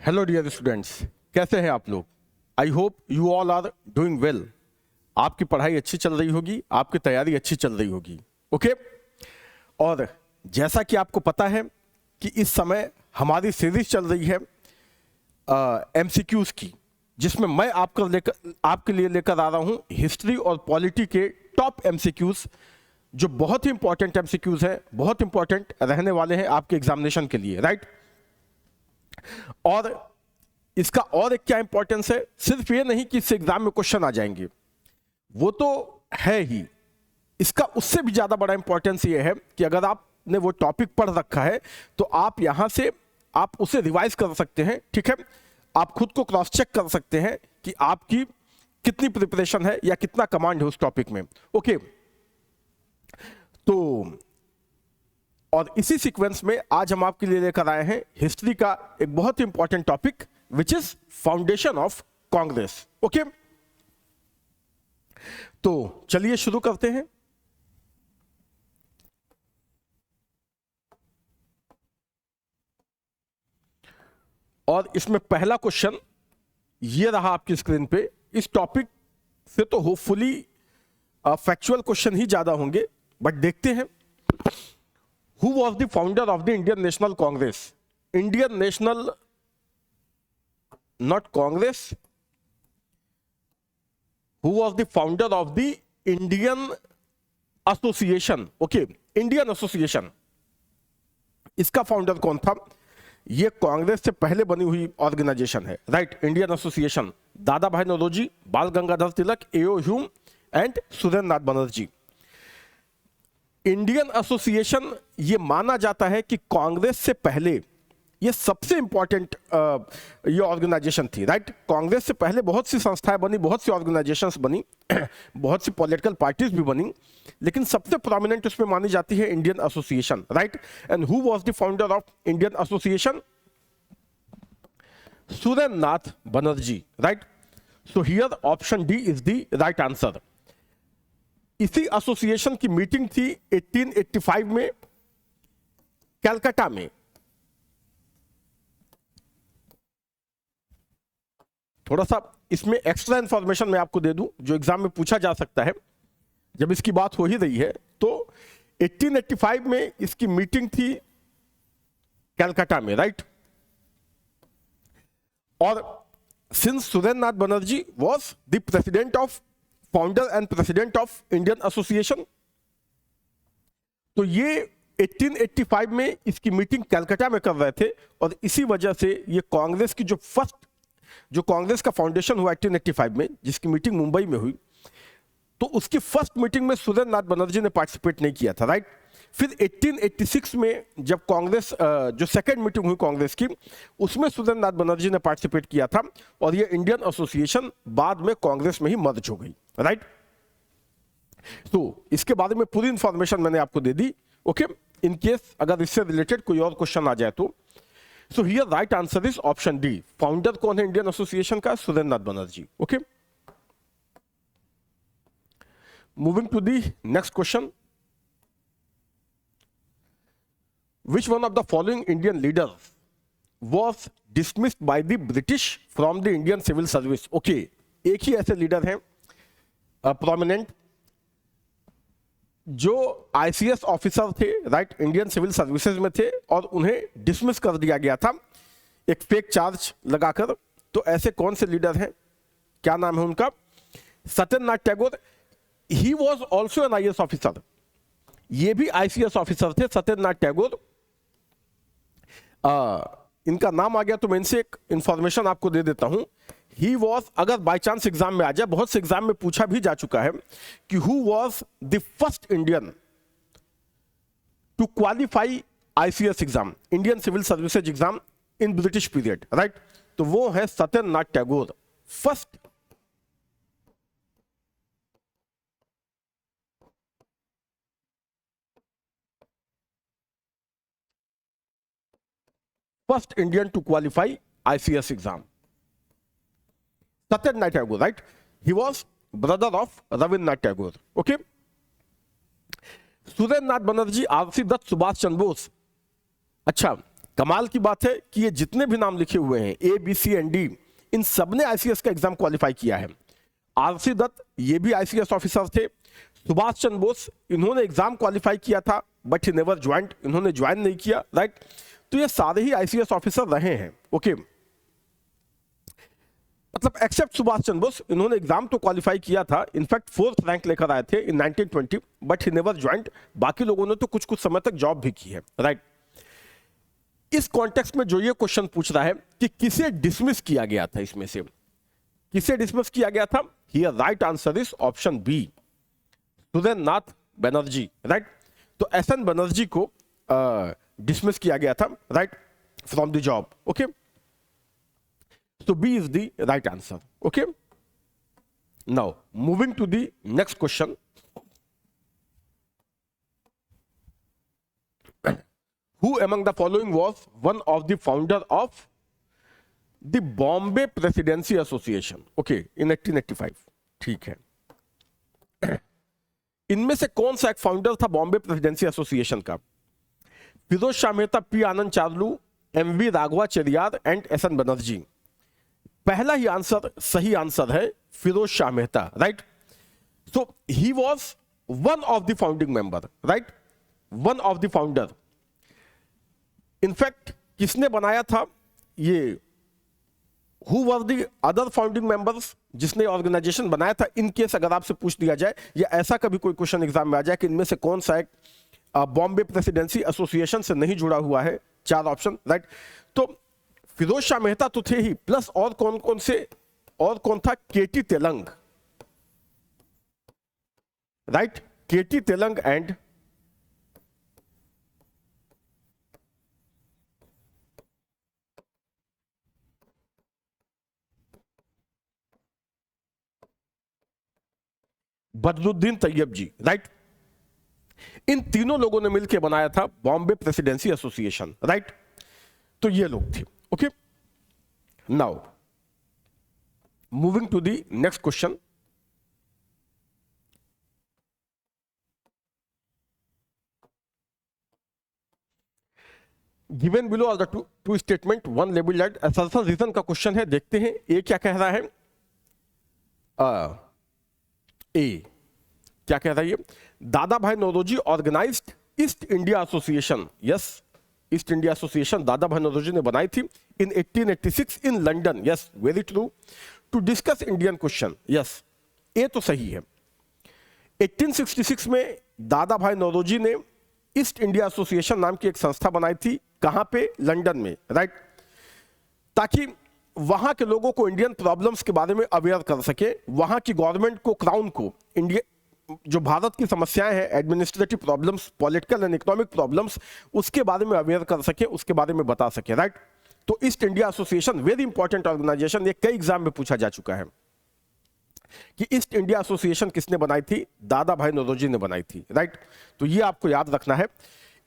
Hello dear students, कैसे हैं आप लोग। I hope you all are doing well. आपकी पढ़ाई अच्छी चल रही होगी, आपकी तैयारी अच्छी चल रही होगी। ओके और जैसा कि आपको पता है कि इस समय हमारी सीरीज चल रही है एमसीक्यूज की, जिसमें मैं आपके लिए लेकर आ रहा हूं हिस्ट्री और पॉलिटी के टॉप एमसीक्यूज, जो बहुत ही इंपॉर्टेंट एमसीक्यूज हैं, बहुत इंपॉर्टेंट रहने वाले हैं आपके एग्जामिनेशन के लिए, राइट। और इसका और एक क्या इंपॉर्टेंस है, सिर्फ ये नहीं कि इससे एग्जाम में क्वेश्चन आ जाएंगे, वो तो है ही, इसका उससे भी ज्यादा बड़ा इंपॉर्टेंस ये है कि अगर आपने वो टॉपिक पढ़ रखा है तो आप यहां से आप उसे रिवाइज कर सकते हैं। ठीक है, आप खुद को क्रॉस चेक कर सकते हैं कि आपकी कितनी प्रिपरेशन है या कितना कमांड है उस टॉपिक में। ओके, तो और इसी सीक्वेंस में आज हम आपके लिए लेकर आए हैं हिस्ट्री का एक बहुत ही important topic, which is foundation of Congress. Okay, तो चलिए शुरू करते हैं। और इसमें पहला क्वेश्चन ये रहा आपकी स्क्रीन पे। इस टॉपिक से तो होपफुली फैक्चुअल क्वेश्चन ही ज्यादा होंगे, बट देखते हैं। Who was the founder of the Indian National Congress? Indian National, not Congress. Who was the founder of the Indian Association? Okay, Indian Association. इसका फाउंडर कौन था? ये कांग्रेस से पहले बनी हुई ऑर्गेनाइजेशन है, right. Indian association, Dadabhai Naoroji, Bal Gangadhar Tilak, A O Hume and Surendra Nath Banerjee. Indian association ये माना जाता है कि कांग्रेस से पहले ये सबसे इंपॉर्टेंट ये ऑर्गेनाइजेशन थी, राइट। कांग्रेस से पहले बहुत सी संस्थाएं बनी, बहुत सी ऑर्गेनाइजेशंस बनी, बहुत सी पॉलिटिकल पार्टीज भी बनी, लेकिन सबसे प्रोमिनेंट उसमें मानी जाती है Indian association, right. And who was the founder of Indian association? Surendra Nath Banerjee, right. So here option D is the right answer. इसी एसोसिएशन की मीटिंग थी 1885 में कलकत्ता में। थोड़ा सा इसमें एक्स्ट्रा इंफॉर्मेशन मैं आपको दे दूं जो एग्जाम में पूछा जा सकता है, जब इसकी बात हो ही रही है। तो 1885 में इसकी मीटिंग थी कलकत्ता में, राइट। और since Surendra Nath Banerjee was the president of founder and president of Indian association, तो ये 1885 में इसकी मीटिंग कलकत्ता में कर रहे थे। और इसी वजह से ये कांग्रेस की जो कांग्रेस का फाउंडेशन हुआ 1885 में, जिसकी मीटिंग मुंबई में हुई, तो उसकी फर्स्ट मीटिंग में सुरेंद्र नाथ बनर्जी ने पार्टिसिपेट नहीं किया था, राइट। फिर 1886 में जब कांग्रेस जो सेकेंड मीटिंग हुई कांग्रेस की, उसमें सुरेंद्र नाथ बनर्जी ने पार्टिसिपेट किया था, और ये इंडियन एसोसिएशन बाद में कांग्रेस में ही मर्ज हो गई, राइट। तो इसके बारे में पूरी इंफॉर्मेशन मैंने आपको दे दी। ओके, इन केस अगर इससे रिलेटेड कोई और क्वेश्चन आ जाए तो। So here right answer is option D. Founder कौन है इंडियन एसोसिएशन का? सुरेंद्र नाथ Banerjee. Okay, moving to the next question. Which one of the following Indian leaders was dismissed by the British from the Indian Civil Service? Okay, एक ही ऐसे leader हैं prominent जो ICS officer थे, right, Indian civil services में थे, और उन्हें dismiss कर दिया गया था एक फेक चार्ज लगाकर। तो ऐसे कौन से लीडर हैं, क्या नाम है उनका? Satyendranath Tagore. He was also an IAS officer, ये भी आईसीएस ऑफिसर थे, सत्येंद्रनाथ टैगोर। इनका नाम आ गया तो मैं इनसे एक इंफॉर्मेशन आपको दे देता हूं। ही वॉज, अगर बाय चांस एग्जाम में आ जाए, बहुत से एग्जाम में पूछा भी जा चुका है कि who was the first Indian to qualify ICS exam, Indian civil services exam in British period, right. तो वो है Satyendranath Tagore, first Indian to qualify ICS exam. Satyendra Tagore, right? He was brother of Rabindranath Tagore. Okay. Surendra Nath Banerjee, R C Dutt, Subhash Chandra Bose. अच्छा, कमाल की बात है कि ये जितने भी नाम लिखे हुए हैं A B C and D, इन सब ने आईसीएस का एग्जाम क्वालिफाई किया है। आरसी दत्त ये भी आईसीएस ऑफिसर थे। सुभाष चंद्र बोस इन्होंने एग्जाम क्वालिफाई किया था बट ही नेवर ज्वाइंट, इन्होंने ज्वाइन नहीं किया, राइट। तो ये सारे ही आईसीएस ऑफिसर रहे हैं, ओके। मतलब एक्सेप्ट सुभाष चंद्र बोस, इन्होंने एग्जाम तो क्वालिफाई किया था, इनफैक्ट 4th रैंक लेकर आए थे इन 1920, बट ही नेवर ज्वाइंट। बाकी लोगों ने तो कुछ कुछ समय तक जॉब भी की है, राइट। इस कॉन्टेक्स्ट में जो ये क्वेश्चन पूछ रहा है कि किसे डिसमिस किया गया था, इसमें से किसे डिसमिस किया गया था, here right answer is option B, Surendra Nath Banerjee, right. तो एसएन बनर्जी को डिसमिस किया गया था, right, from the job, okay. So B is the right answer. Okay. Now moving to the next question. Who among the following was one of the founder of the Bombay Presidency Association? Okay, in 1885. ठीक है। इनमें से कौन सा एक founder था Bombay presidency association का? Firoz Shah Mehta, P Anand Charlu, MV Raghavacharya and SN Banerjee. पहला ही आंसर सही आंसर है, Firoz Shah Mehta, right. So he was one of the founding member, right, one of the founder. In fact किसने बनाया था ये, who were the other founding members, जिसने ऑर्गेनाइजेशन बनाया था, इन केस अगर आपसे पूछ दिया जाए या ऐसा कभी कोई क्वेश्चन एग्जाम में आ जाए कि इनमें से कौन सा एक बॉम्बे प्रेसिडेंसी एसोसिएशन से नहीं जुड़ा हुआ है, 4 ऑप्शन, राइट। तो फिरोज शाह मेहता तो थे ही, प्लस और कौन कौन से, और कौन था, K T Telang, right, K T Telang and Badruddin Tyabji, right. इन तीनों लोगों ने मिलकर बनाया था बॉम्बे प्रेसिडेंसी एसोसिएशन, राइट। तो ये लोग थे, okay. Now moving to the next question. Given below are the two statement, one labelled at assertion reason का क्वेश्चन है। देखते हैं ए क्या कह रहा है। ए क्या कह रहा है ये, Dadabhai Naoroji organised East India association, yes, East India association Dadabhai Naoroji ने बनाई थी in 1886 in London, yes, very true, to discuss Indian question, yes, A तो सही है। 1866 में दादा भाई नौरोजी ने ईस्ट इंडिया एसोसिएशन नाम की एक संस्था बनाई थी, कहां पे, लंदन में, राइट, ताकि वहां के लोगों को इंडियन प्रॉब्लम्स के बारे में अवेयर कर सके, वहां की गवर्नमेंट को, क्राउन को, इंडिया जो भारत की समस्याएं हैं, administrative problems, political and economic problems, उसके बारे में अवेयर कर सके, उसके बारे में बता सके, राइट। तो east India association very important organisation, ये कई एग्जाम में पूछा जा चुका है कि ईस्ट इंडिया एसोसिएशन किसने बनाई थी, दादा भाई नौरोजी ने बनाई थी, राइट। तो ये आपको याद रखना है।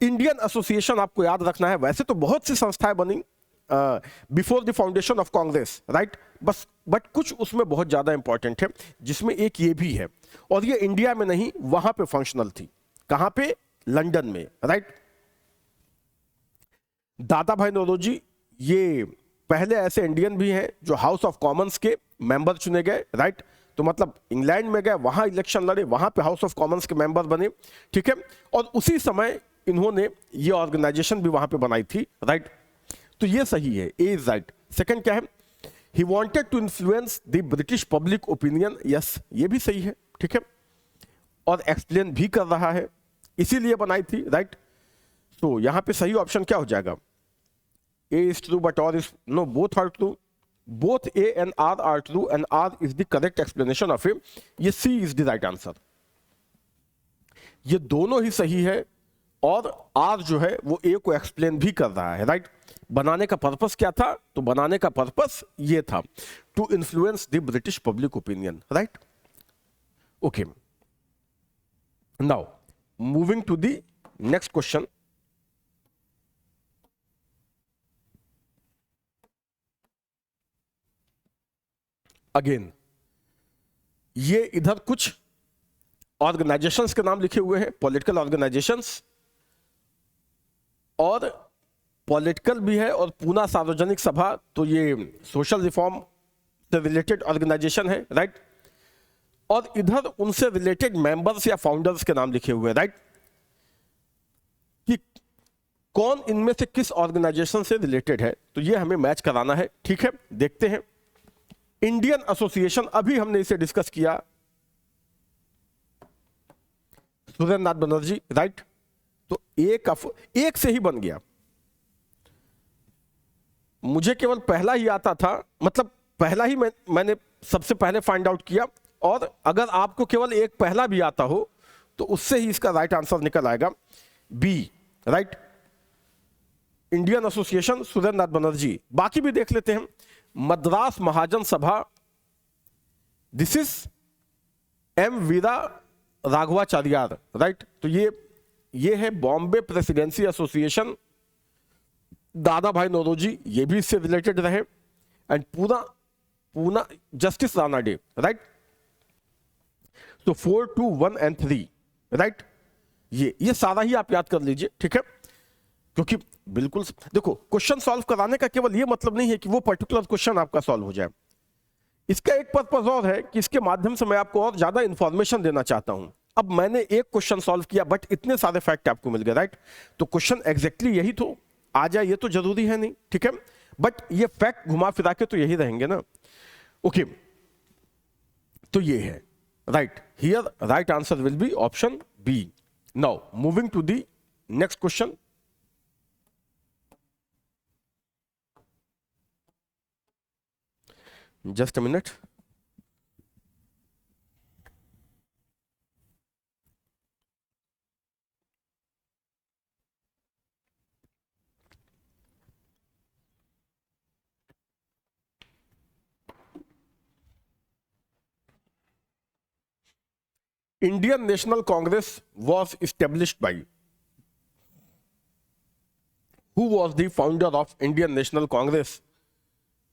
इंडियन एसोसिएशन आपको याद रखना है, वैसे तो बहुत सी संस्थाएं बनी before the foundation of Congress, right, बस बट कुछ उसमें बहुत ज्यादा इंपॉर्टेंट है, जिसमें एक ये भी है, और ये इंडिया में नहीं, वहां पे फंक्शनल थी, कहां पे, लंदन में, राइट। दादा भाई नौरोजी ये पहले ऐसे इंडियन भी हैं जो हाउस ऑफ कॉमन्स के मेंबर चुने गए, राइट। तो मतलब इंग्लैंड में गए, वहां इलेक्शन लड़े, वहां पे हाउस ऑफ कॉमन्स के मेंबर बने, ठीक है, और उसी समय इन्होंने ये ऑर्गेनाइजेशन भी वहां पे बनाई थी, राइट। तो ये सही है, ए इज राइट। सेकंड क्या है, he wanted to influence the British public opinion, yes, ये भी सही है, ठीक है, और एक्सप्लेन भी कर रहा है, इसीलिए बनाई थी, राइट। तो यहां पे सही ऑप्शन क्या हो जाएगा, A is true but R is no, both are true, both A and R are true and R is the correct explanation of A, ये C is the right answer. ये दोनों ही सही है, और आर जो है वो ए को एक्सप्लेन भी कर रहा है, राइट। बनाने का पर्पस क्या था, तो बनाने का पर्पस ये था, to influence the British public opinion, right, okay. Now moving to the next question. Again ये इधर कुछ ऑर्गेनाइजेशंस के नाम लिखे हुए हैं, पॉलिटिकल ऑर्गेनाइजेशंस, और पॉलिटिकल भी है और पूना सार्वजनिक सभा, तो ये सोशल रिफॉर्म से रिलेटेड ऑर्गेनाइजेशन है, राइट। और इधर उनसे रिलेटेड मेंबर्स या फाउंडर्स के नाम लिखे हुए हैं, राइट, कि कौन इनमें से किस ऑर्गेनाइजेशन से रिलेटेड है, तो ये हमें मैच कराना है। ठीक है, देखते हैं। इंडियन एसोसिएशन, अभी हमने इसे डिस्कस किया, सुरेंद्र नाथ बनर्जी, राइट। तो एक से ही बन गया। मुझे केवल पहला ही आता था, मतलब पहला ही मैंने सबसे पहले फाइंड आउट किया, और अगर आपको केवल एक पहला भी आता हो तो उससे ही इसका राइट आंसर निकल आएगा, B, right. Indian association, Surendra नाथ बनर्जी। बाकी भी देख लेते हैं। Madras Mahajan Sabha, this is M Veera Raghavachariar, right. तो ये है Bombay presidency association, Dadabhai Naoroji, ये भी इससे रिलेटेड रहे। And Poona justice Ranade, right. तो 4, 2, 1 एंड 3, राइट। ये सारा ही आप याद कर लीजिए, ठीक है। क्योंकि बिल्कुल देखो, क्वेश्चन सॉल्व कराने का केवल ये मतलब नहीं है कि वो पर्टिकुलर क्वेश्चन आपका सॉल्व हो जाए। इसका एक पर्पस और है कि इसके माध्यम से मैं आपको और ज्यादा इंफॉर्मेशन देना चाहता हूं। अब मैंने एक क्वेश्चन सॉल्व किया, बट इतने सारे फैक्ट आपको मिल गए, राइट। तो क्वेश्चन एग्जैक्टली यही तो आ जाए, ये तो जरूरी है नहीं, ठीक है। बट ये फैक्ट घुमा फिरा के तो यही रहेंगे ना। ओके, तो ये है, right. Here right answer will be option B. Now moving to the next question. Just a minute. Indian National Congress was established by, who was the founder of Indian National Congress?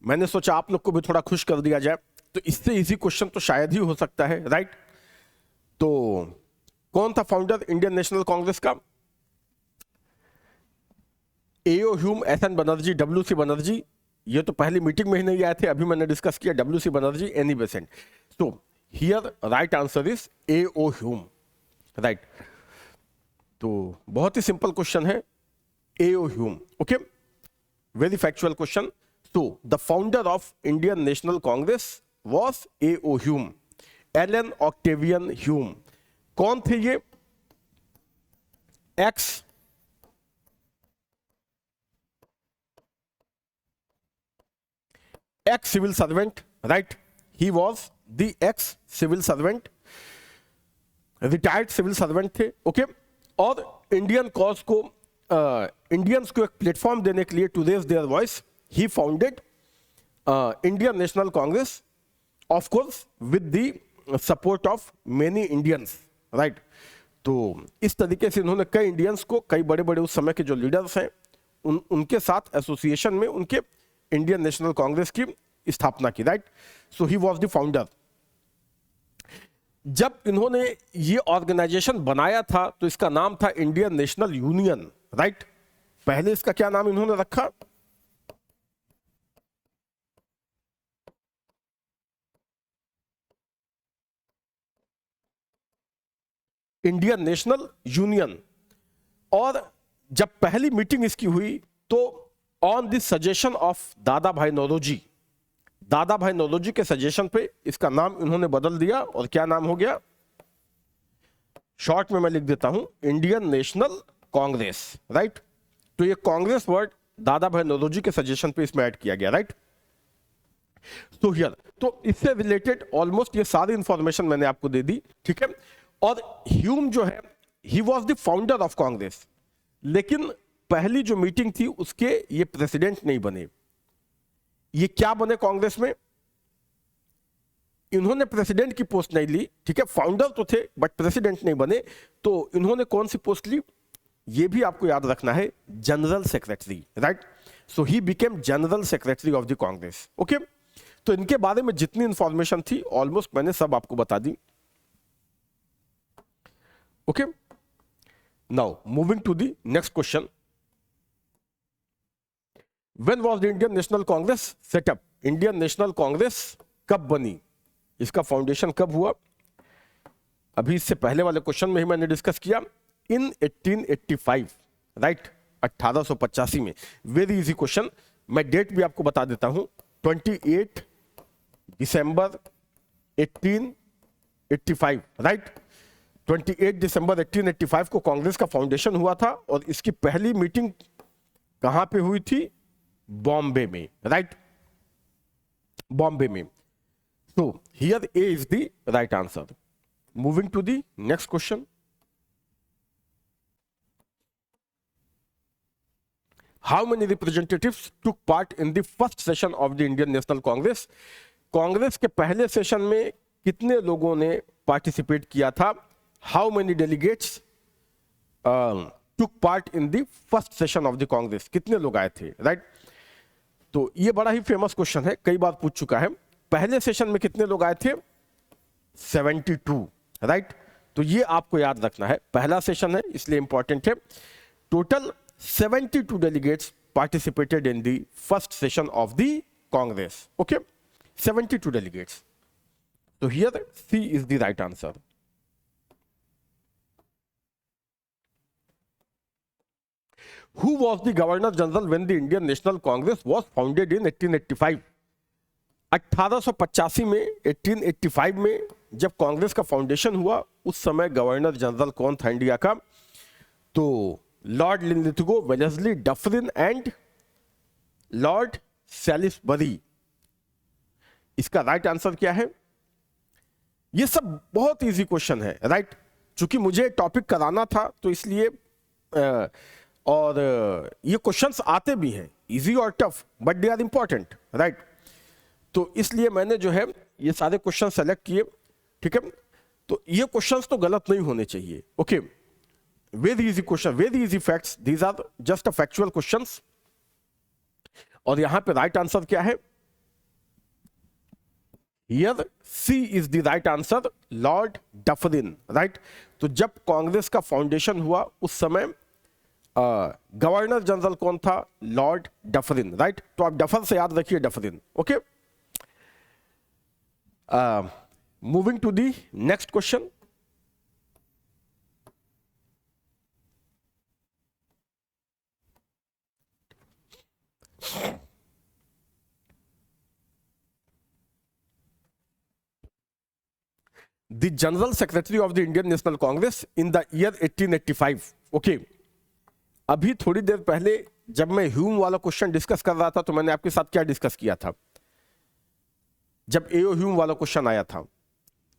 मैंने सोचा आप लोग को भी थोड़ा खुश कर दिया जाए, तो इससे इजी क्वेश्चन तो शायद ही हो सकता है, राइट। तो कौन था फाउंडर इंडियन नेशनल कांग्रेस का? A O Hume, S N Banerjee, W C Banerjee. ये तो पहली मीटिंग में ही नहीं आए थे, अभी मैंने डिस्कस किया, W C Banerjee, Annie Besant. So here right answer is A O Hume, right. तो बहुत ही सिंपल क्वेश्चन है, A O Hume, okay, very factual question. So the founder of Indian National Congress was A.O. Hume, Alan Octavian Hume। कौन थे ये? Ex civil servant, right. He was the ex civil servant, retired civil servant थे, okay. और Indian cause को, Indians को एक platform देने के लिए, to raise their voice, he founded Indian National Congress, of course with the support of many Indians, right। तो इस तरीके से इन्होंने कई इंडियंस को, कई बड़े बड़े उस समय के जो लीडर्स हैं उनके साथ एसोसिएशन में उनके इंडियन नेशनल कांग्रेस की स्थापना की, right. So he was the founder. जब इन्होंने ये ऑर्गेनाइजेशन बनाया था तो इसका नाम था इंडियन नेशनल यूनियन, राइट। पहले इसका क्या नाम इन्होंने रखा? Indian national union. और जब पहली मीटिंग इसकी हुई तो ऑन द सजेशन ऑफ दादा भाई नौरोजी, दादा भाई नौरोजी के सजेशन पे इसका नाम इन्होंने बदल दिया, और क्या नाम हो गया? शॉर्ट में मैं लिख देता हूं, इंडियन नेशनल कांग्रेस, राइट। तो ये कांग्रेस वर्ड दादा भाई नौरोजी के सजेशन पे इसमें ऐड किया गया, राइट। तो हियर, तो इससे रिलेटेड ऑलमोस्ट ये सारी इंफॉर्मेशन मैंने आपको दे दी, ठीक है। और ह्यूम जो है, ही was the founder of Congress, लेकिन पहली जो मीटिंग थी उसके ये प्रेसिडेंट नहीं बने। ये क्या बने कांग्रेस में? इन्होंने प्रेसिडेंट की पोस्ट नहीं ली, ठीक है। फाउंडर तो थे बट प्रेसिडेंट नहीं बने। तो इन्होंने कौन सी पोस्ट ली? ये भी आपको याद रखना है, general secretary, right. So he became general secretary of the Congress, okay. तो इनके बारे में जितनी इंफॉर्मेशन थी ऑलमोस्ट मैंने सब आपको बता दी, okay। Now moving to the next question। When was the Indian National Congress setup? Indian National Congress कब बनी, इसका फाउंडेशन कब हुआ? अभी इससे पहले वाले क्वेश्चन में ही मैंने डिस्कस किया, इन 1885, राइट, 1885 में। वेरी इजी क्वेश्चन, मैं डेट भी आपको बता देता हूं, 28 दिसंबर 1885, राइट। 28 दिसंबर 1885 को कांग्रेस का फाउंडेशन हुआ था और इसकी पहली मीटिंग कहां पे हुई थी? बॉम्बे में, राइट, बॉम्बे में। So here A is the right answer. Moving to the next question. How many representatives took part in the first session of the Indian National Congress? Congress के पहले सेशन में कितने लोगों ने पार्टिसिपेट किया था? How many delegates took part in the first session of the Congress? कितने लोग आए थे, राइट? तो ये बड़ा ही फेमस क्वेश्चन है, कई बार पूछ चुका है। पहले सेशन में कितने लोग आए थे? 72, राइट। तो ये आपको याद रखना है, पहला सेशन है इसलिए इंपॉर्टेंट है। Total 72 delegates participated in the first session of the Congress, okay, 72 delegates. तो here C is the right answer. Who was the Governor General when the Indian National Congress was founded in 1885? 1885 में, 1885 में जब कांग्रेस का foundation हुआ, उस समय governor general कौन था इंडिया का? तो Lord Linlithgow, Wellesley Dufferin and Lord Salisbury. इसका राइट आंसर क्या है? ये सब बहुत इजी क्वेश्चन है, राइट। चूंकि मुझे टॉपिक कराना था तो इसलिए और ये क्वेश्चंस आते भी हैं, इजी और tough, but they are important, right. तो इसलिए मैंने जो है ये सारे क्वेश्चन सेलेक्ट किए, ठीक है। तो ये क्वेश्चंस तो गलत नहीं होने चाहिए, okay. Very easy question, very easy facts, these are just a factual questions. और यहां पे राइट आंसर क्या है? Here C is the right answer, Lord Dufferin, right. तो जब कांग्रेस का फाउंडेशन हुआ उस समय गवर्नर जनरल कौन था? Lord Dufferin, right. तो आप डफर से याद रखिए, Dufferin, okay. Moving to the next question. The general secretary of the Indian National Congress in the year 1885, okay. अभी थोड़ी देर पहले जब मैं ह्यूम वाला क्वेश्चन डिस्कस कर रहा था तो मैंने आपके साथ क्या डिस्कस किया था? जब एओ ह्यूम वाला क्वेश्चन आया था,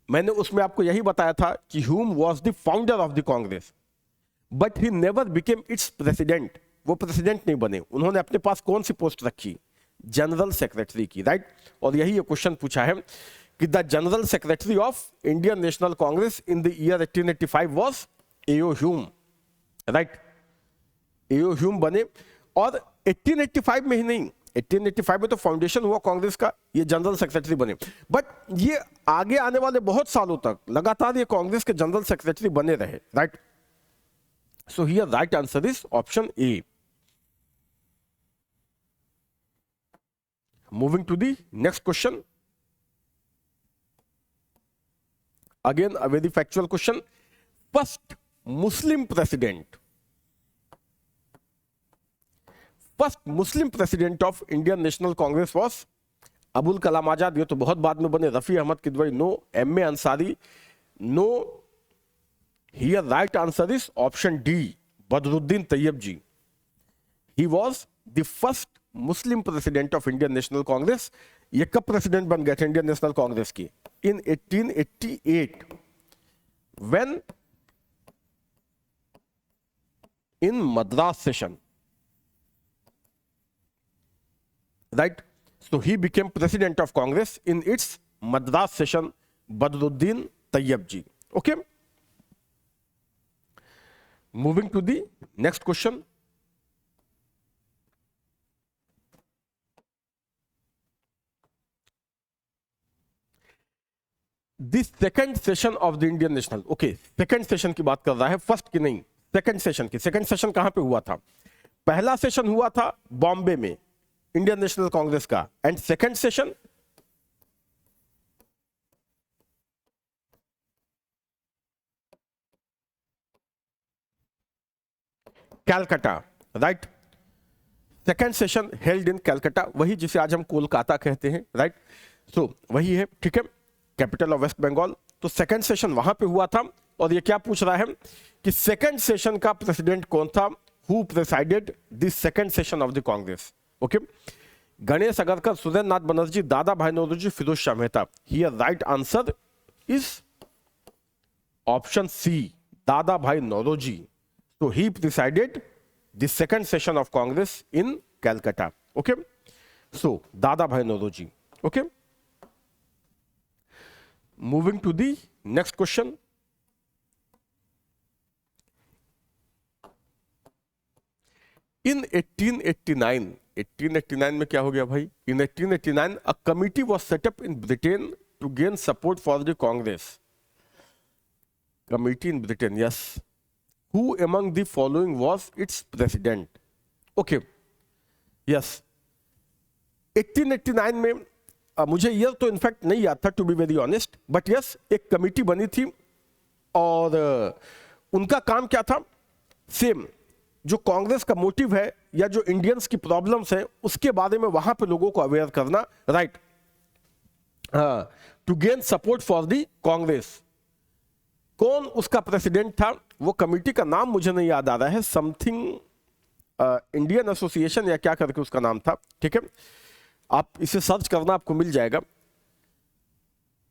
मैंने उसमें आपको यही बताया था कि Hume was the founder of the Congress, but he never became it's president. वो प्रेसिडेंट नहीं बने, उन्होंने अपने पास कौन सी पोस्ट रखी? जनरल सेक्रेटरी की, राइट। और यही ये क्वेश्चन पूछा है कि the general secretary of Indian National Congress in the year 1885 was AO Hume, right. AO Hume बने, और 1885 में ही नहीं, 1885 में तो फाउंडेशन हुआ कांग्रेस का, ये जनरल सेक्रेटरी बने। बट ये आगे आने वाले बहुत सालों तक लगातार ये कांग्रेस के जनरल सेक्रेटरी बने रहे, right. So here right answer is option A. Moving to the next question, again a very factual question. First Muslim president, first Muslim president of Indian National Congress was Abul Kalam Azad. ये तो बहुत बाद में बने। Rafi Ahmed Kidwai, no. M A Ansari, no. Here right answer is option D, Badruddin Tyabji. He was the first Muslim president of Indian National Congress. ये कब president बन गए थे इंडियन नेशनल कांग्रेस की? इन 1888, when in Madras session, right? So he became president of Congress in its Madras session, Badruddin Tayyab ji. Okay. Moving to the next question. The second session of the Indian National, okay, second session की बात कर रहा है, first की नहीं, second session की। Second session कहां पे हुआ था? पहला सेशन हुआ था बॉम्बे में इंडियन नेशनल कांग्रेस का, and second session Calcutta, right. Second session held in Calcutta, वही जिसे आज हम कोलकाता कहते हैं, राइट। सो वही है, ठीक है, कैपिटल ऑफ वेस्ट बंगाल। तो सेकेंड सेशन वहां पे हुआ था, और ये क्या पूछ रहा है कि सेकेंड सेशन का प्रेसिडेंट कौन था, who presided this second session of the Congress. Okay, Ganesh Agarkar, Surendra Nath Banerjee, Dadabhai Naoroji, Firoz Shah Mehta. Here right answer is option C, Dadabhai Naoroji. So he presided the second session of Congress in Calcutta. Okay. So Dada Bhai Nauroji. Okay. Moving to the next question. In 1889, 1889 में क्या हो गया भाई? In 1889, a committee was set up in Britain to gain support for the Congress. Committee in Britain, yes. Who among the following was its president? Okay, yes. 1889 में मुझे year तो in fact नहीं याद था, to be very honest, but yes, एक committee बनी थी, और उनका काम क्या था? सेम जो कांग्रेस का मोटिव है या जो इंडियंस की प्रॉब्लम्स है उसके बारे में वहां पे लोगों को अवेयर करना, right, to gain support for the Congress. कौन उसका प्रेसिडेंट था? वो कमिटी का नाम मुझे नहीं याद आ रहा है, समथिंग इंडियन एसोसिएशन या क्या करके उसका नाम था, ठीक है, आप इसे सर्च करना, आपको मिल जाएगा।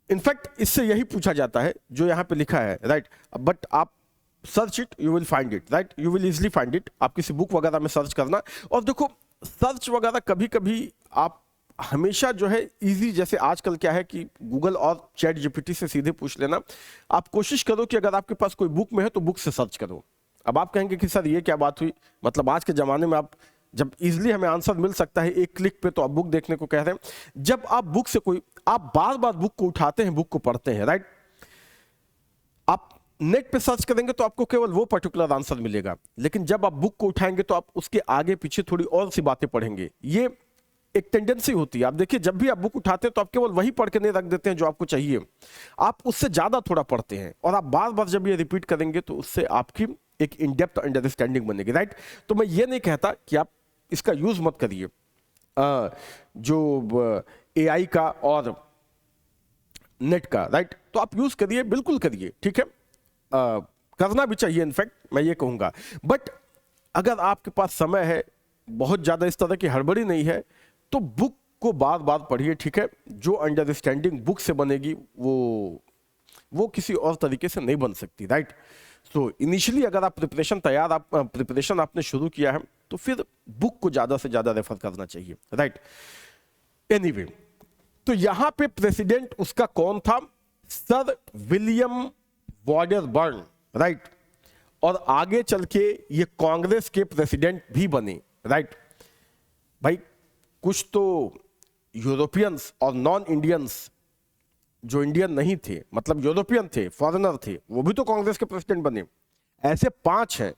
इनफैक्ट इससे यही पूछा जाता है जो यहां पे लिखा है, राइट, बट आप search it, you will find it, right, you will easily find it. आप किसी बुक वगैरह में सर्च करना, और देखो सर्च वगैरह कभी कभी आप हमेशा जो है इजी, जैसे आजकल क्या है कि गूगल और चैट जीपीटी से सीधे पूछ लेना, आप कोशिश करो कि अगर आपके पास कोई बुक में है तो बुक से सर्च करो। अब आप कहेंगे कि सर ये क्या बात हुई, मतलब आज के जमाने में आप जब इजीली हमें आंसर मिल सकता है एक क्लिक पे, तो आप बुक देखने को कह रहे हैं। जब आप बुक से कोई, आप बार बार बुक को उठाते हैं, बुक को पढ़ते हैं, राइट, आप नेट पे सर्च करेंगे तो आपको केवल वो पर्टिकुलर आंसर मिलेगा, लेकिन जब आप बुक को उठाएंगे तो आप उसके आगे पीछे थोड़ी और सी बातें पढ़ेंगे। ये एक टेंडेंसी होती है। आप देखिए, जब भी आप बुक उठाते हैं तो आप केवल वही पढ़ के नहीं रख देते हैं जो आपको चाहिए, आप उससे ज्यादा थोड़ा पढ़ते हैं, और आप बार बार जब ये रिपीट करेंगे तो उससे आपकी एक इन डेप्थ अंडरस्टैंडिंग बनेगी, राइट। तो मैं ये नहीं कहता कि आप इसका यूज मत करिए, जो एआई का और नेट का, राइट, तो आप यूज करिए, बिल्कुल करिए, ठीक है, करना भी चाहिए, इनफैक्ट मैं ये कहूंगा। बट अगर आपके पास समय है, बहुत ज्यादा इस तरह की हड़बड़ी नहीं है, तो बुक को बार बार पढ़िए, ठीक है। जो अंडरस्टैंडिंग बुक से बनेगी वो किसी और तरीके से नहीं बन सकती, राइट। सो इनिशियली अगर आप प्रिपरेशन आपने शुरू किया है तो फिर बुक को ज्यादा से ज्यादा रेफर करना चाहिए, राइट। एनीवे, तो यहां पे प्रेसिडेंट उसका कौन था? Sir William Wedderburn, right. और आगे चल के ये कांग्रेस के प्रेसिडेंट भी बने, राइट। भाई कुछ तो यूरोपियंस और नॉन इंडियंस जो इंडियन नहीं थे, मतलब यूरोपियन थे, फॉरेनर थे, वो भी तो कांग्रेस के प्रेसिडेंट बने। ऐसे 5 हैं,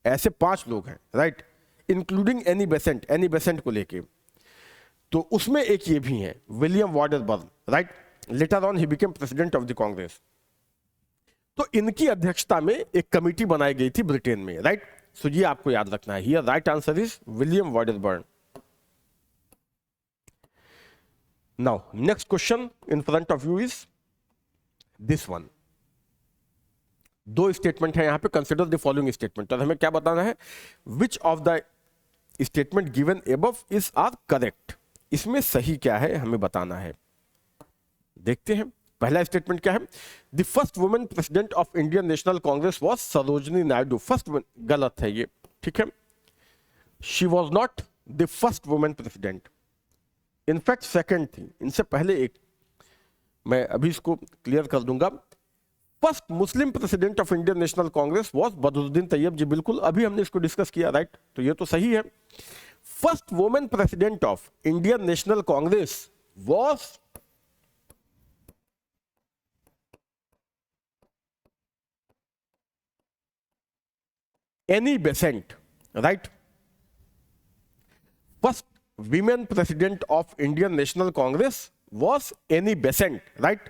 ऐसे 5 लोग हैं, राइट, इंक्लूडिंग एनी बेसेंट को लेके, तो उसमें एक ये भी है, William Wedderburn, right. Later on he became president of the Congress. तो इनकी अध्यक्षता में एक कमिटी बनाई गई थी ब्रिटेन में, राइट। सो ये आपको याद रखना है। Here right answer is William Wedderburn. Now next question in front of you is this one. 2 statement है यहां पे, कंसिडर द फॉलोइंग स्टेटमेंट, और हमें क्या बताना है? Which of the statement given above is are correct. इसमें सही क्या है हमें बताना है। देखते हैं, पहला स्टेटमेंट क्या है? The first women president of Indian National Congress was Sarojini Naidu. First, गलत है ये, ठीक है, she was not the first women president, in fact second थी, इनसे पहले एक, मैं अभी इसको क्लियर कर दूंगा। First Muslim president of Indian National Congress was Badruddin Tyabji, बिल्कुल अभी हमने इसको डिस्कस किया, राइट, तो ये तो सही है। First women president of Indian National Congress was any Besant, right. First women president of Indian National Congress was Annie Besant, right?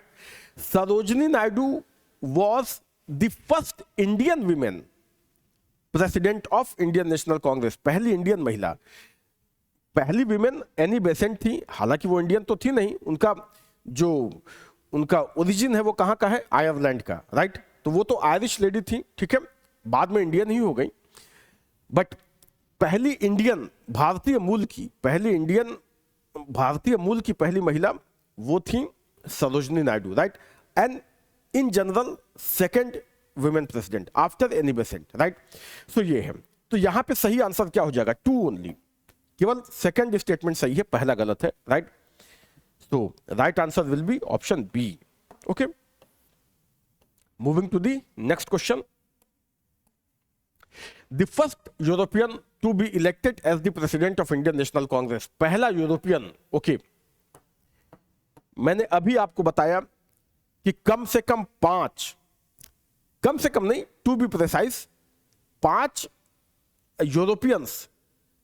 Sarojini Naidu was the first Indian woman president of Indian National Congress, पहली Indian महिला, पहली women Annie Besant थी। हालांकि वो Indian तो थी नहीं, उनका ओरिजिन है वो कहाँ का है, आयरलैंड का, राइट? तो वो तो आयरिश लेडी थी, ठीक है, बाद में इंडियन ही हो गई, बट पहली इंडियन भारतीय मूल की पहली महिला वो थी Sarojini Naidu, right? And in general second women president after Annie Besant, right? So ये है। तो यहां पे सही आंसर क्या हो जाएगा, 2 ओनली, केवल सेकेंड स्टेटमेंट सही है, पहला गलत है, right? So right answer will be option B. Okay, moving to the next question. The first European to be elected as the president of Indian National Congress, पहला यूरोपियन। ओके, मैंने अभी आपको बताया कि कम से कम 5, कम से कम नहीं, टू बी प्रिसाइज 5 यूरोपियंस,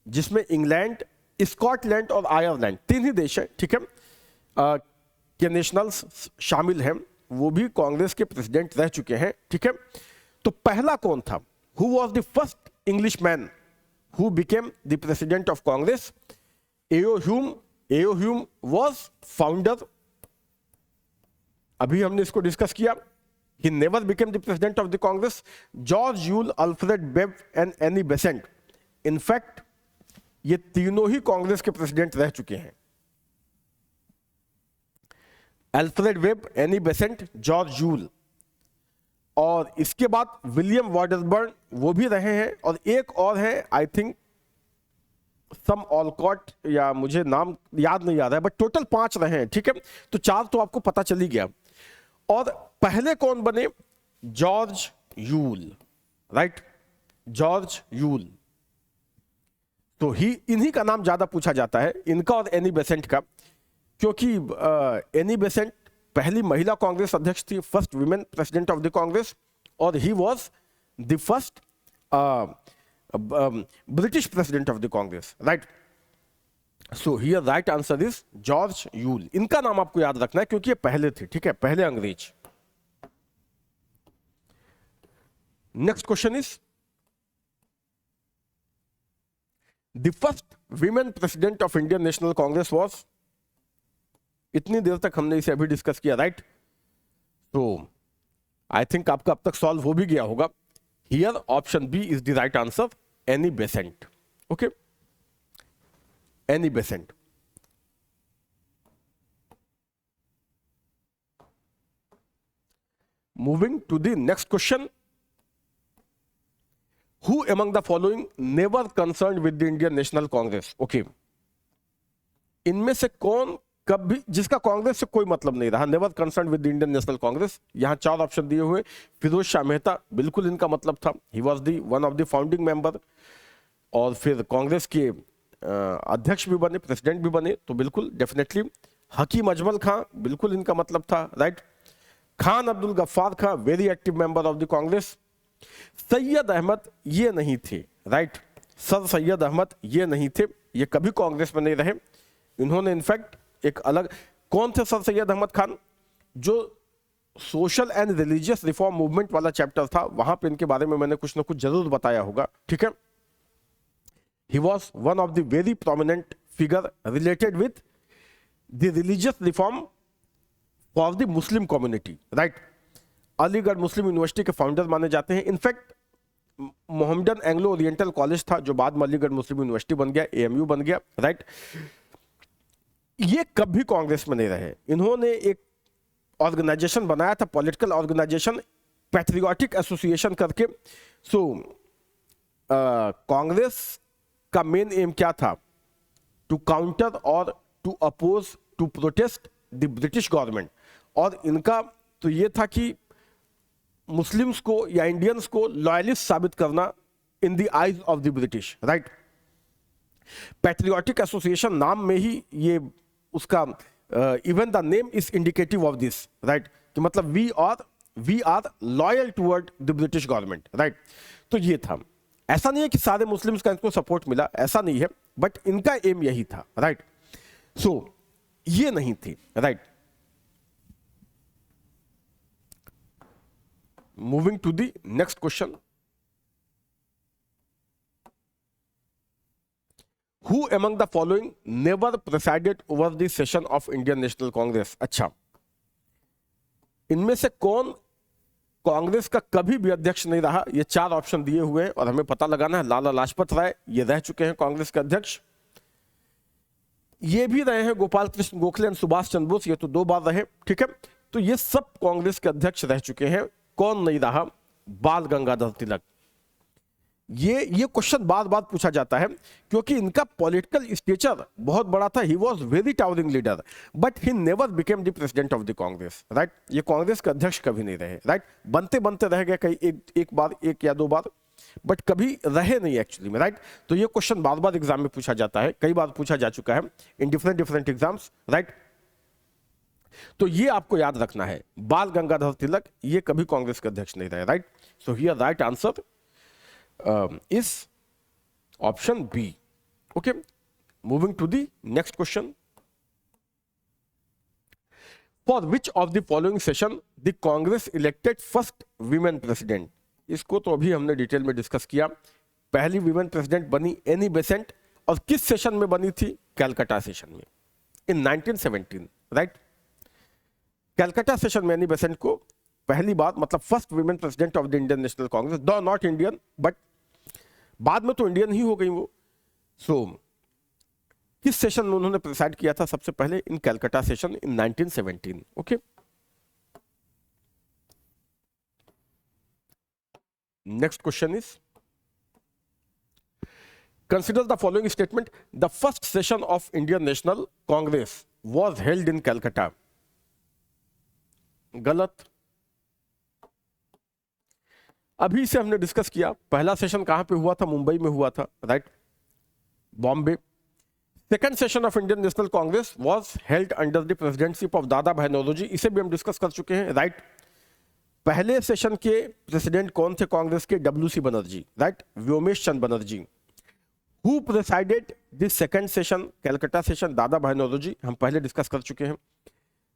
जिसमें इंग्लैंड, स्कॉटलैंड और आयरलैंड 3 ही देश हैं, ठीक है, के नेशनल्स शामिल हैं, वो भी कांग्रेस के प्रेसिडेंट रह चुके हैं, ठीक है। तो पहला कौन था, who was the first English man who became the president of Congress? AO Hume was founder, अभी हमने इसको डिस्कस किया। He never became the president of the Congress. George Yule, Alfred Webb and Annie Besant. In fact, ये तीनों ही कांग्रेस के president रह चुके हैं। Alfred web, Annie Besant, George Yule, और इसके बाद विलियम वॉडर्सबर्न, वो भी रहे हैं, और एक और है, आई थिंक सम ऑलकॉट, या मुझे नाम याद नहीं आ रहा है, बट टोटल 5 रहे हैं, ठीक है। तो 4 तो आपको पता चल ही गया। और पहले कौन बने? George Yule, right? George Yule. तो इन्हीं का नाम ज्यादा पूछा जाता है, इनका और एनी बेसेंट का, क्योंकि एनी बेसेंट पहली महिला कांग्रेस अध्यक्ष थी, first women president of the Congress, और he was the first British president of the Congress, right? So here right answer is George Yule. इनका नाम आपको याद रखना है क्योंकि ये पहले थे, ठीक है, पहले अंग्रेज। Next question is the first women president of Indian National Congress was, इतनी देर तक हमने इसे अभी डिस्कस किया, राइट? तो आई थिंक आपका अब तक सॉल्व हो भी गया होगा। Here option B is the right answer, Annie Besant. Okay, Annie Besant. Moving to the next question, Who among the following never concerned with the Indian National Congress? Okay. इनमें से कौन कभी, जिसका कांग्रेस से कोई मतलब नहीं रहा, never concern with the Indian National Congress? यहां 4 ऑप्शन दिए हुए। फिरोज शाह मेहता, बिल्कुल इनका मतलब था, ही was the one of the founding member, और फिर कांग्रेस के अध्यक्ष भी बने, प्रेसिडेंट भी बने, तो बिल्कुल डेफिनेटली। हकीम अजमल खां, बिल्कुल इनका मतलब था, right? Khan Abdul Ghaffar Khan, very active member of the Congress. Syed Ahmad ये नहीं थे, राइट? सर सैयद अहमद ये नहीं थे, ये कभी कांग्रेस में नहीं रहे। इन्होंने इनफैक्ट एक अलग, कौन थे सर सैयद अहमद खान? जो social and religious reform movement वाला चैप्टर था, वहां पे इनके बारे में मैंने कुछ ना कुछ जरूर बताया होगा, ठीक है। ही was one of the very prominent figure related with the religious reform for the Muslim community, right? Aligarh Muslim university के फाउंडर माने जाते हैं। In fact Mohammedan Anglo oriental college था, जो बाद में अलीगढ़ मुस्लिम यूनिवर्सिटी बन गया, एएमयू बन गया, राइट? ये कभी कांग्रेस में नहीं रहे। इन्होंने एक ऑर्गेनाइजेशन बनाया था, पॉलिटिकल ऑर्गेनाइजेशन, पैट्रियोटिक एसोसिएशन करके। सो कांग्रेस का मेन एम क्या था? टू काउंटर और to oppose, to protest the British government. और इनका तो ये था कि मुस्लिम्स को या इंडियंस को लॉयलिस्ट साबित करना in the eyes of the British, right? Patriotic association नाम में ही ये उसका, even the name is indicative of this, right? कि मतलब we are loyal toward the British government, right? तो ये था। ऐसा नहीं है कि सारे मुस्लिम्स का इनको सपोर्ट मिला, ऐसा नहीं है, बट इनका एम यही था, राइट। सो ये नहीं थी, right. Moving to the next question, Who among the following never presided over the session of Indian National Congress? अच्छा, इनमें से कौन कांग्रेस का कभी भी अध्यक्ष नहीं रहा? ये चार ऑप्शन दिए हुए हैं और हमें पता लगाना है। लाला लाजपत राय ये रह चुके हैं कांग्रेस के अध्यक्ष, ये भी रहे हैं गोपाल कृष्ण गोखले और सुभाष चंद्र बोस, ये तो 2 बार रहे, ठीक है। तो ये सब कांग्रेस के अध्यक्ष रह चुके हैं। कौन नहीं रहा? बाल गंगाधर तिलक। ये क्वेश्चन बार बार पूछा जाता है क्योंकि इनका पॉलिटिकल स्टेचर बहुत बड़ा था। He was very towering leader, but he never became the president of the Congress, right. ये कांग्रेस के अध्यक्ष कभी नहीं रहे, राइट। बनते बनते रह गए कई एक बार, 1 या 2 बार, बट कभी रहे नहीं एक्चुअली में, राइट। तो ये क्वेश्चन बार बार एग्जाम में पूछा जाता है, कई बार पूछा जा चुका है इन डिफरेंट एग्जाम्स, राइट। तो ये आपको याद रखना है, बाल गंगाधर तिलक ये कभी कांग्रेस के अध्यक्ष नहीं रहे, right. So here right answer is option B. Okay, moving to the next question. For which of the following session the Congress elected first women president? इसको तो अभी हमने डिटेल में डिस्कस किया। पहली विमेन प्रेसिडेंट बनी एनी बेसेंट, और किस सेशन में बनी थी? कैलकाटा सेशन में इन 1917, राइट। कैलकाटा सेशन में एनी बेसेंट को पहली बार, मतलब first women president of the Indian National Congress, दो नॉट इंडियन, बट बाद में तो इंडियन ही हो गई वो। सो किस सेशन में उन्होंने प्रिसाइड किया था सबसे पहले? In Calcutta session in 1917। Okay, next question is, consider the following statement, the first session of Indian National Congress was held in Calcutta. गलत। अभी से हमने डिस्कस किया, पहला सेशन कहां पे हुआ था? मुंबई में हुआ था, right, Bombay. Second session of Indian National Congress was held under the presidentship of दादा भाई नौरोजी, इसे भी हम डिस्कस कर चुके हैं, राइट। पहले सेशन के प्रेसिडेंट कौन थे कांग्रेस के? WC Banerjee, right, Womesh Chandra Banerjee. Who presided the second session, Calcutta session? Dadabhai Naoroji, हम पहले डिस्कस कर चुके हैं।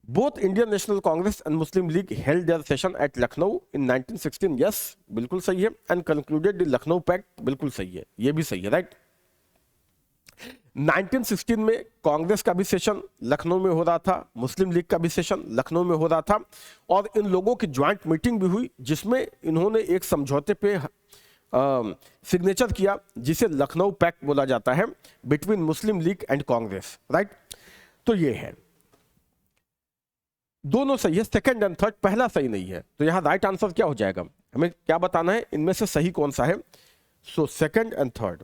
Both Indian National Congress and Muslim League held their session at Lucknow in 1916. Yes, बिल्कुल सही है। And concluded the Lucknow Pact, बिल्कुल सही है, ये भी सही है, राइट। 1916 में कांग्रेस का भी सेशन लखनऊ में हो रहा था, मुस्लिम लीग का भी सेशन लखनऊ में हो रहा था, और इन लोगों की ज्वाइंट मीटिंग भी हुई जिसमें इन्होंने एक समझौते पे सिग्नेचर किया जिसे लखनऊ पैक्ट बोला जाता है, between Muslim league and Congress, right. तो ये है, दोनों सही है, सेकंड एंड थर्ड, पहला सही नहीं है। तो यहां राइट आंसर क्या हो जाएगा? हमें क्या बताना है इनमें से सही कौन सा है? So second and third,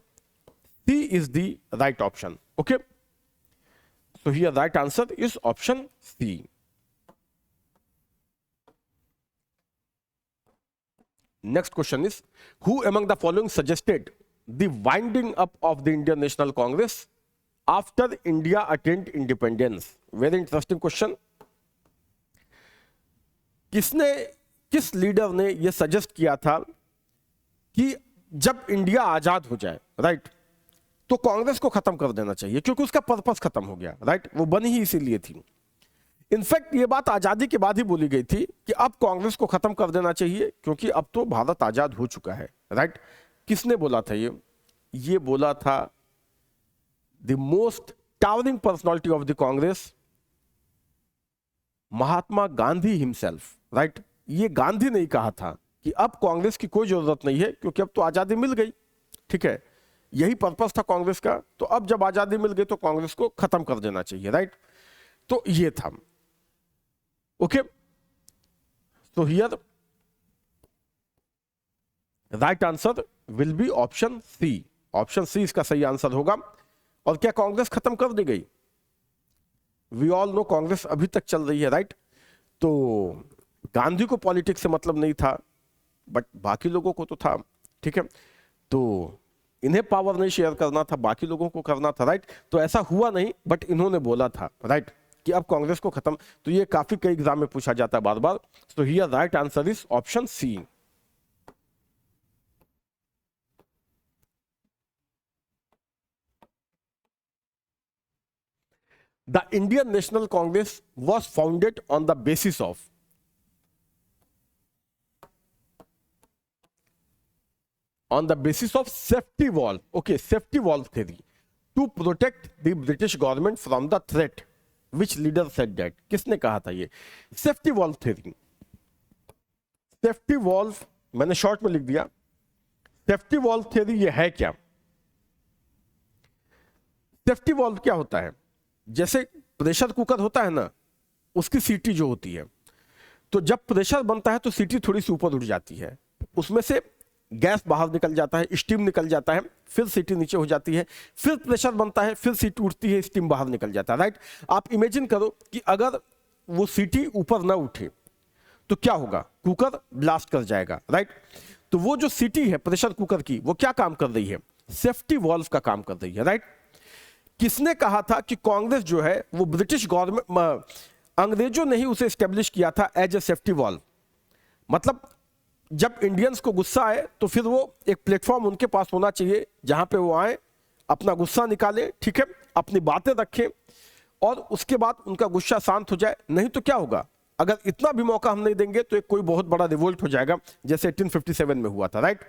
C is the right option. Okay, so here right answer is option C. Next question is, who among the following suggested the winding up of the Indian National Congress after India attained independence? Very interesting question. किस leader ने यह suggest किया था कि जब India आजाद हो जाए, right, तो कांग्रेस को खत्म कर देना चाहिए क्योंकि उसका पर्पस खत्म हो गया, राइट, वो बनी ही इसीलिए थी। इनफैक्ट ये बात आजादी के बाद ही बोली गई थी कि अब कांग्रेस को खत्म कर देना चाहिए क्योंकि अब तो भारत आजाद हो चुका है, राइट। किसने बोला था ये बोला था the most towering personality of the Congress, Mahatma Gandhi himself, right. ये गांधी ने कहा था कि अब कांग्रेस की कोई जरूरत नहीं है क्योंकि अब तो आजादी मिल गई, ठीक है, यही पर्पस था कांग्रेस का। तो अब जब आजादी मिल गई तो कांग्रेस को खत्म कर देना चाहिए, राइट। तो ये था, ओके। तो here right answer will be option C. Option C इसका सही आंसर होगा। और क्या कांग्रेस खत्म कर दी गई? वी ऑल नो कांग्रेस अभी तक चल रही है, राइट। तो गांधी को पॉलिटिक्स से मतलब नहीं था, बट बाकी लोगों को तो था, ठीक है। तो इन्हें पावर नहीं शेयर करना था, बाकी लोगों को करना था, राइट। तो ऐसा हुआ नहीं, बट इन्होंने बोला था, राइट, कि अब कांग्रेस को खत्म। तो ये काफी कई एग्जाम में पूछा जाता है बार बार। तो here right answer is option C. The Indian National Congress was founded on the basis of safety valve. Okay, safety valve theory to protect the British government from the threat. Which leader said that? किसने कहा था ये safety valve theory? Safety valve मैंने short में लिख दिया. Safety valve theory ये है क्या? सेफ्टी वॉल्व क्या होता है? जैसे प्रेशर कुकर होता है ना, उसकी सीटी जो होती है, तो जब प्रेशर बनता है तो सीटी थोड़ी सी ऊपर उठ जाती है, उसमें से गैस बाहर निकल जाता है, स्टीम निकल जाता है, फिर सीटी नीचे हो जाती है, फिर प्रेशर बनता है, फिर सीटी उठती है, स्टीम बाहर निकल जाता है. राइट? आप इमेजिन करो कि अगर वो सीटी ऊपर ना उठे तो क्या होगा? कुकर ब्लास्ट कर जाएगा. राइट? तो वो जो सीटी है प्रेशर कुकर की, वो क्या काम कर रही है? सेफ्टी वॉल्व का काम कर रही है. राइट? किसने कहा था कि कांग्रेस जो है वो ब्रिटिश गवर्नमेंट, अंग्रेजों ने ही उसे स्टेब्लिश किया था एज ए सेफ्टी वॉल्व. मतलब जब इंडियंस को गुस्सा आए तो फिर वो एक प्लेटफॉर्म उनके पास होना चाहिए जहां पे वो आए, अपना गुस्सा निकाले, ठीक है, अपनी बातें रखें, और उसके बाद उनका गुस्सा शांत हो जाए. नहीं तो क्या होगा? अगर इतना भी मौका हम नहीं देंगे तो एक कोई बहुत बड़ा रिवोल्ट हो जाएगा, जैसे 1857 में हुआ था. राइट?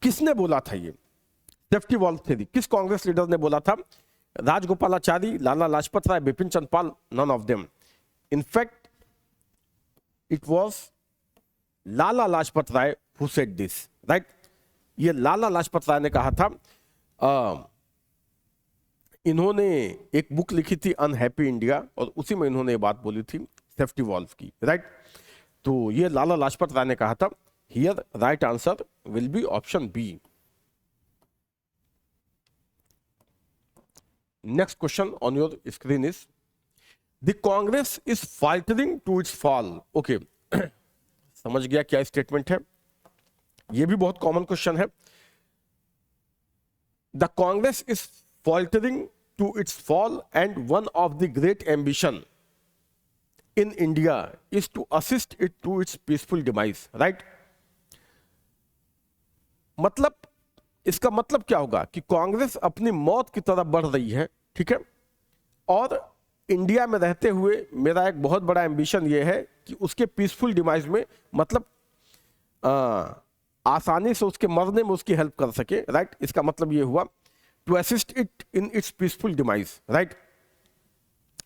किसने बोला था ये सेफ्टी वॉल्व थ्योरी? किस कांग्रेस लीडर ने बोला था? Rajagopalachari, Lala Lajpat Rai, Bipin Chandra Pal? None of them. In fact it was Lala Lajpat Rai who said this. Right? ये लाला लाजपत राय ने कहा था. इन्होंने एक बुक लिखी थी अनहैप्पी इंडिया, और उसी में इन्होंने ये बात बोली थी सेफ्टी वॉल्व की. राइट? तो ये लाला लाजपत राय ने कहा था. Here right answer will be option B. Next question on your screen is, the Congress is faltering to its fall. Okay, समझ गया क्या स्टेटमेंट है? ये भी बहुत कॉमन क्वेश्चन है. The Congress is faltering to its fall and one of the great ambition in India is to assist it to its peaceful demise. Right? मतलब इसका मतलब क्या होगा कि कांग्रेस अपनी मौत की तरफ बढ़ रही है. ठीक है? और इंडिया में रहते हुए मेरा एक बहुत बड़ा एम्बिशन ये है कि उसके पीसफुल डिमाइज में, मतलब आसानी से उसके मरने में उसकी हेल्प कर सके. राइट? इसका मतलब ये हुआ to assist it in its peaceful demise. Right?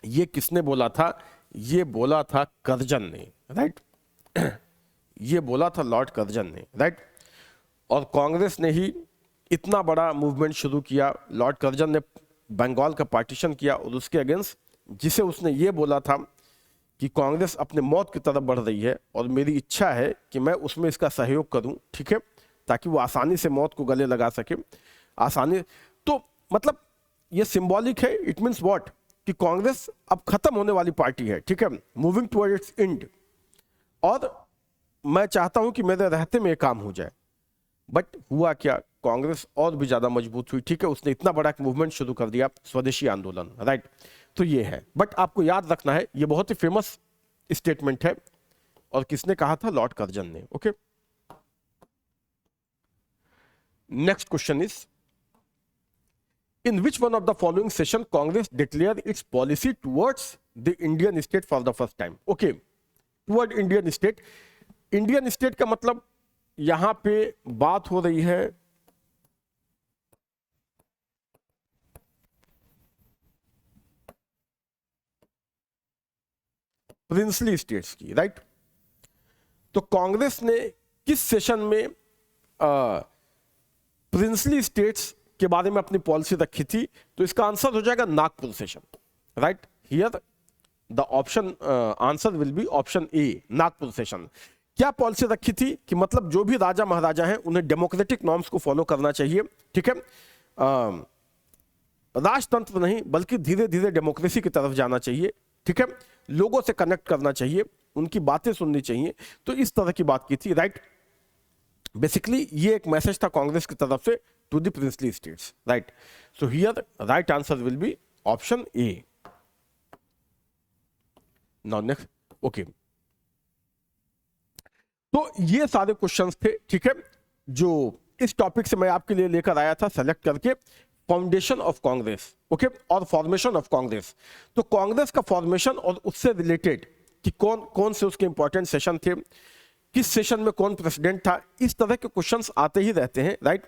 ये किसने बोला था? ये बोला था कर्जन ने. राइट? ये बोला था लॉर्ड कर्जन ने. राइट? और कांग्रेस ने ही इतना बड़ा मूवमेंट शुरू किया. लॉर्ड कर्जन ने बंगाल का पार्टीशन किया और उसके अगेंस्ट, जिसे उसने ये बोला था कि कांग्रेस अपने मौत की तरफ बढ़ रही है और मेरी इच्छा है कि मैं उसमें इसका सहयोग करूं. ठीक है? ताकि वो आसानी से मौत को गले लगा सके. आसानी तो मतलब ये सिंबॉलिक है. It means what? कि कांग्रेस अब खत्म होने वाली पार्टी है. ठीक है? Moving toward it's and. और मैं चाहता हूं कि मेरे रहते में ये काम हो जाए. बट हुआ क्या? कांग्रेस और भी ज्यादा मजबूत हुई. ठीक है? उसने इतना बड़ा एक मूवमेंट शुरू कर दिया, स्वदेशी आंदोलन. राइट? तो ये है. बट आपको याद रखना है ये बहुत ही फेमस स्टेटमेंट है, और किसने कहा था? लॉर्ड कर्जन ने. Okay, next question is, in which one of the following session Congress declare it's policy towards the Indian state for the first time? Okay, toward Indian state. Indian state का मतलब यहां पे बात हो रही है प्रिंसली स्टेट्स की. राइट? तो कांग्रेस ने किस सेशन में प्रिंसली स्टेट्स के बारे में अपनी पॉलिसी रखी थी? तो इसका आंसर हो जाएगा Nagpur session. Right? Here the option answer will be option A, Nagpur session. क्या पॉलिसी रखी थी? कि मतलब जो भी राजा महाराजा हैं उन्हें डेमोक्रेटिक नॉर्म्स को फॉलो करना चाहिए. ठीक है? राजतंत्र नहीं बल्कि धीरे धीरे डेमोक्रेसी की तरफ जाना चाहिए. ठीक है? लोगों से कनेक्ट करना चाहिए, उनकी बातें सुननी चाहिए. तो इस तरह की बात की थी. राइट? बेसिकली ये एक मैसेज था कांग्रेस की तरफ से to the princely states. Right? So here right answer will be option A. Now next. Okay, तो ये सारे क्वेश्चंस थे. ठीक है? जो इस टॉपिक से मैं आपके लिए लेकर आया था सेलेक्ट करके. फाउंडेशन ऑफ कांग्रेस, ओके, और फॉर्मेशन ऑफ कांग्रेस। तो कांग्रेस का फॉर्मेशन और उससे रिलेटेड कि कौन कौन से उसके इंपॉर्टेंट सेशन थे, किस सेशन में कौन प्रेसिडेंट था, इस तरह के क्वेश्चंस आते ही रहते हैं, राइट।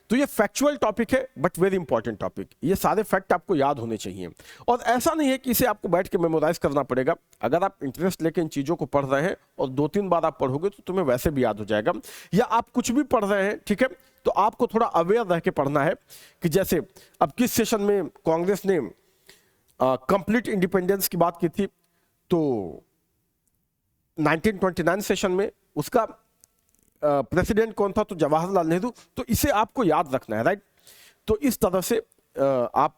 तो ये फैक्चुअल टॉपिक है बट वेरी इंपॉर्टेंट टॉपिक, ये सारे फैक्ट आपको याद होने चाहिए। और ऐसा नहीं है कि इसे आपको बैठ के मेमोराइज करना पड़ेगा, अगर आप इंटरेस्ट लेके इन चीज़ों को पढ़ रहे हैं और 2-3 बार आप पढ़ोगे तो तुम्हें वैसे भी याद हो जाएगा। या आप कुछ भी पढ़ रहे हैं, ठीक है, तो आपको थोड़ा अवेयर रह के पढ़ना है कि जैसे अब किस सेशन में कांग्रेस ने कंप्लीट इंडिपेंडेंस की बात की थी, तो 1929 सेशन में उसका प्रेसिडेंट कौन था, तो जवाहरलाल नेहरू। तो इसे आपको याद रखना है, राइट। तो इस तरह से आप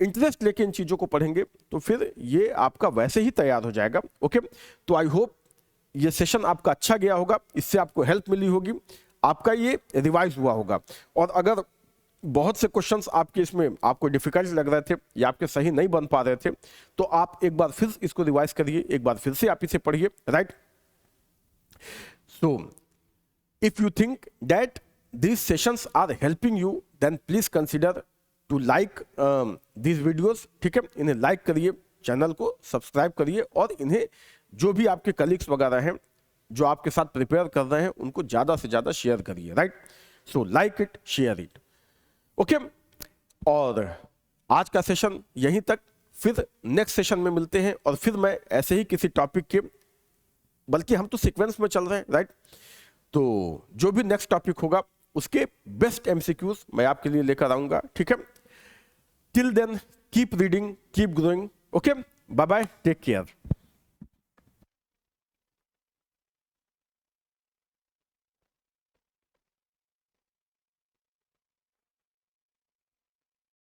इंटरेस्ट लेके इन चीज़ों को पढ़ेंगे तो फिर ये आपका वैसे ही तैयार हो जाएगा, ओके। तो आई होप ये सेशन आपका अच्छा गया होगा, इससे आपको हेल्प मिली होगी, आपका ये रिवाइज हुआ होगा। और अगर बहुत से क्वेश्चंस आपके इसमें आपको डिफिकल्ट लग रहे थे या आपके सही नहीं बन पा रहे थे, तो आप एक बार फिर इसको रिवाइज करिए, एक बार फिर से आप इसे पढ़िए, right. So if you think that these sessions are helping you, then please consider to like these videos, ठीक है। इन्हें लाइक करिए, चैनल को सब्सक्राइब करिए और इन्हें जो भी आपके कलीग्स वगैरह हैं जो आपके साथ प्रिपेयर कर रहे हैं उनको ज़्यादा से ज़्यादा शेयर करिए, right. So like it, share it, okay. और आज का सेशन यहीं तक, फिर नेक्स्ट सेशन में मिलते हैं और फिर मैं ऐसे ही किसी टॉपिक के, बल्कि हम तो सीक्वेंस में चल रहे हैं, राइट। तो जो भी नेक्स्ट टॉपिक होगा उसके बेस्ट एमसीक्यूज मैं आपके लिए लेकर आऊंगा, ठीक है। Till then keep reading, keep growing, okay, bye bye, take care.